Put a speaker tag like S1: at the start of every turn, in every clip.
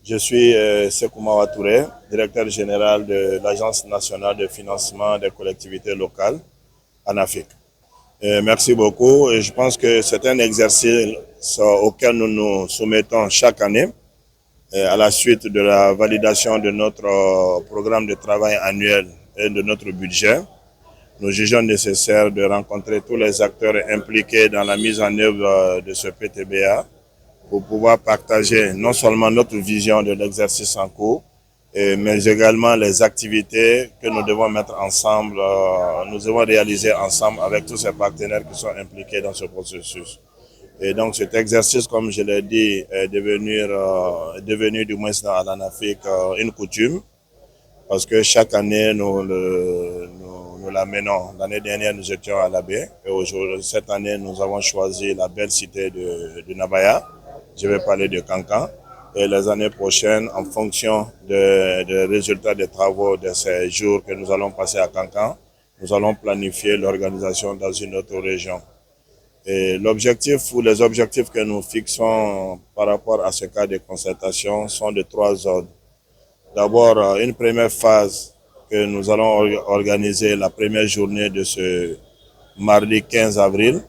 S1: Je suis Sékou Mawa Touré, directeur général de l'Agence nationale de financement des collectivités locales en Afrique. Merci beaucoup. Et je pense que c'est un exercice auquel nous nous soumettons chaque année à la suite de la validation de notre programme de travail annuel et de notre budget. Nous jugeons nécessaire de rencontrer tous les acteurs impliqués dans la mise en œuvre de ce PTBA pour pouvoir partager non seulement notre vision de l'exercice en cours, mais également les activités que nous devons mettre ensemble, nous devons réaliser ensemble avec tous ces partenaires qui sont impliqués dans ce processus. Et donc cet exercice, comme je l'ai dit, est devenu du moins dans l'Afrique une coutume, parce que chaque année nous l'amenons. L'année dernière nous étions à la baie et aujourd'hui, cette année nous avons choisi la belle cité de Nabaya. Je vais parler de Kankan. Et les années prochaines, en fonction des résultats des travaux de ces jours que nous allons passer à Kankan, nous allons planifier l'organisation dans une autre région. Et l'objectif ou les objectifs que nous fixons par rapport à ce cas de concertation sont de 3 ordres. D'abord, une première phase que nous allons organiser la première journée de ce mardi 15 avril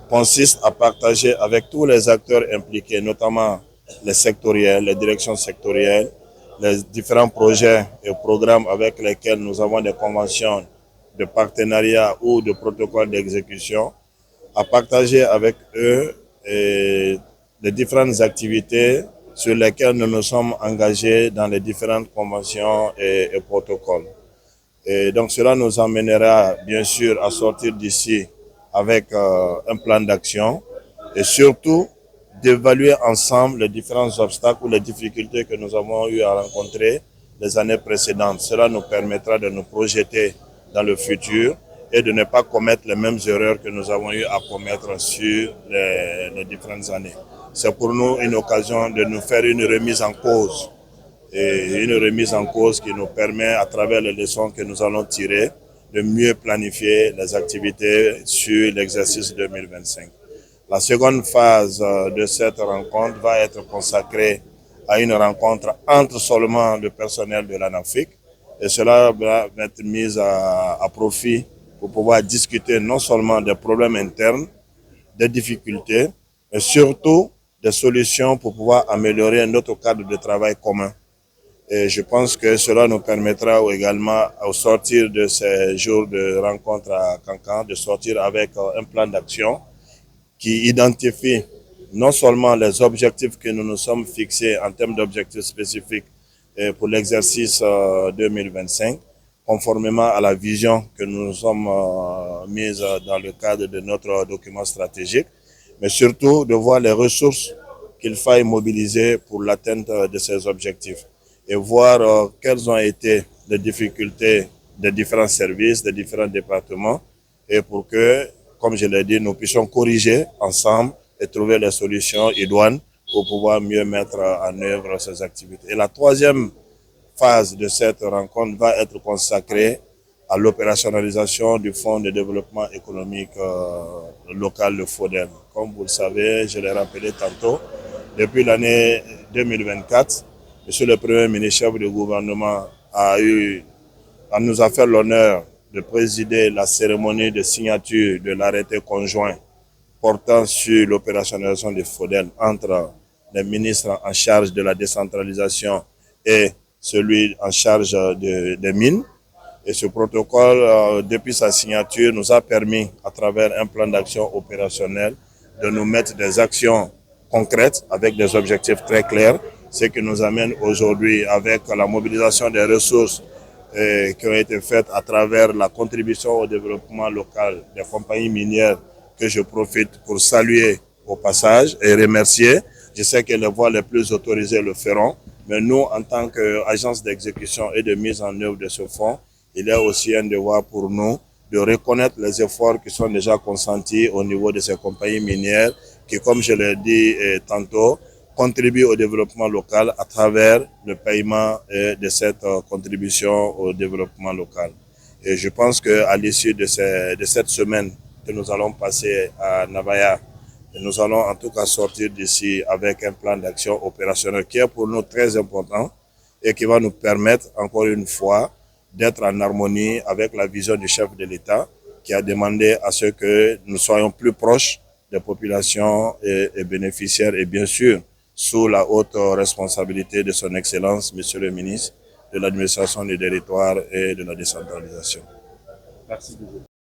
S1: consiste à partager avec tous les acteurs impliqués, notamment les sectoriels, les directions sectorielles, les différents projets et programmes avec lesquels nous avons des conventions de partenariat ou de protocoles d'exécution, à partager avec eux les différentes activités sur lesquelles nous nous sommes engagés dans les différentes conventions et protocoles. Et donc cela nous emmènera bien sûr à sortir d'ici avec un plan d'action et surtout d'évaluer ensemble les différents obstacles ou les difficultés que nous avons eu à rencontrer les années précédentes. Cela nous permettra de nous projeter dans le futur et de ne pas commettre les mêmes erreurs que nous avons eu à commettre sur les différentes années. C'est pour nous une occasion de nous faire une remise en cause. Et une remise en cause qui nous permet, à travers les leçons que nous allons tirer, de mieux planifier les activités sur l'exercice 2025. La seconde phase de cette rencontre va être consacrée à une rencontre entre seulement le personnel de l'ANAFIC et cela va être mis à profit pour pouvoir discuter non seulement des problèmes internes, des difficultés, mais surtout des solutions pour pouvoir améliorer notre cadre de travail commun. Et je pense que cela nous permettra également, au sortir de ces jours de rencontre à Kankan, de sortir avec un plan d'action qui identifie non seulement les objectifs que nous nous sommes fixés en termes d'objectifs spécifiques pour l'exercice 2025, conformément à la vision que nous nous sommes mise dans le cadre de notre document stratégique, mais surtout de voir les ressources qu'il faille mobiliser pour l'atteinte de ces objectifs et voir quelles ont été les difficultés des différents services, des différents départements, et pour que, comme je l'ai dit, nous puissions corriger ensemble et trouver les solutions idoines pour pouvoir mieux mettre en œuvre ces activités. Et la troisième phase de cette rencontre va être consacrée à l'opérationnalisation du Fonds de développement économique local, le FODEL. Comme vous le savez, je l'ai rappelé tantôt, depuis l'année 2024, Monsieur le Premier ministre, chef du gouvernement, nous a fait l'honneur de présider la cérémonie de signature de l'arrêté conjoint portant sur l'opérationnalisation du FODEL entre les ministres en charge de la décentralisation et celui en charge des mines. Et ce protocole, depuis sa signature, nous a permis, à travers un plan d'action opérationnel, de nous mettre des actions concrètes avec des objectifs très clairs, ce qui nous amène aujourd'hui avec la mobilisation des ressources qui ont été faites à travers la contribution au développement local des compagnies minières que je profite pour saluer au passage et remercier. Je sais que les voies les plus autorisées le feront, mais nous, en tant qu'agence d'exécution et de mise en œuvre de ce fonds, il y a aussi un devoir pour nous de reconnaître les efforts qui sont déjà consentis au niveau de ces compagnies minières qui, comme je l'ai dit tantôt, contribuent au développement local à travers le paiement de cette contribution au développement local. Et je pense qu'à l'issue de cette semaine que nous allons passer à Nabaya, Et nous allons en tout cas sortir d'ici avec un plan d'action opérationnel qui est pour nous très important et qui va nous permettre encore une fois d'être en harmonie avec la vision du chef de l'État qui a demandé à ce que nous soyons plus proches des populations et bénéficiaires et bien sûr sous la haute responsabilité de son Excellence, Monsieur le ministre de l'administration des territoires et de la décentralisation.
S2: Merci beaucoup.